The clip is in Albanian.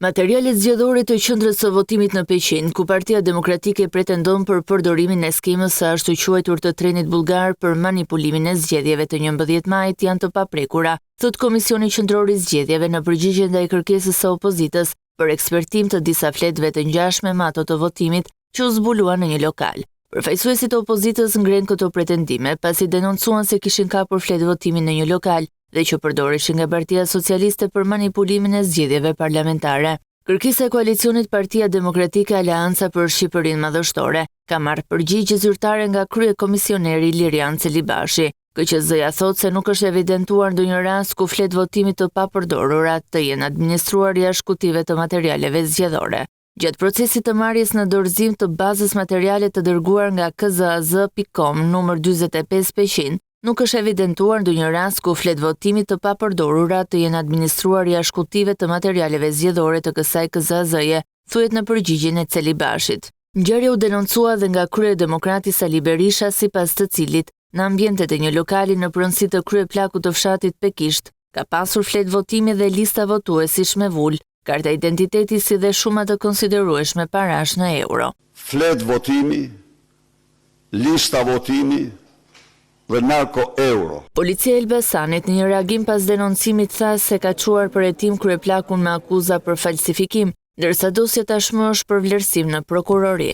Materialet zgjedhore të qendrës së votimit në Peqin, ku Partia Demokratike pretendon për përdorimin e skemës së ashtu quajtur të trenit bullgar për manipulimin e zgjedhjeve të 11 majit janë të paprekura, thot Komisioni Qendror i Zgjedhjeve në përgjigje ndaj kërkesës së opozitës për ekspertim të disa fletëve të ngjashme me ato të votimit që u zbuluan në një lokal. Përfaqësuesit e opozitës ngren këto pretendime pasi denoncuan se kishin kapur fletë votimin në një lokal dhe që përdoreshin nga Partia Socialiste për manipulimin e zgjedhjeve parlamentare. Kërkesa e koalicionit Partia Demokratike Aleanca për Shqipërinë Madhështore ka marrë përgjigje zyrtare nga kryekomisioneri Lirian Celibashi. KQZ-ja thot se nuk është evidentuar ndonjë rast ku fletë votimit të papërdorura të jenë administruar jashtë kutive të materialeve zgjedhore. Gjatë procesit të marrjes në dorëzim të bazës materiale të dërguar nga KZAZ.com numër 45 Peqin, nuk është evidentuar ndonjë rast ku fletë votimit të papërdorura të jenë administruar jashtë kutive të materialeve zgjedhore të kësaj KZAZ-je, thuhet në përgjigjen e Celibashit. Ngjarja u denoncua dhe nga kryedemokrati Sali Berisha, sipas të cilit në ambientet e një lokali në pronësi të kryeplakut të fshatit Pekisht ka pasur fletë votimi dhe lista votuesish me vul, karta identiteti si dhe shuma të konsiderueshme parash në euro. Fletë votimi, lista votimi dhe narko euro. Policia e Elbasanit në një reagim pas denoncimit tha se ka çuar për hetim kryeplakun me akuza për falsifikim, ndërsa dosja tashmë është për vlerësim në prokurori.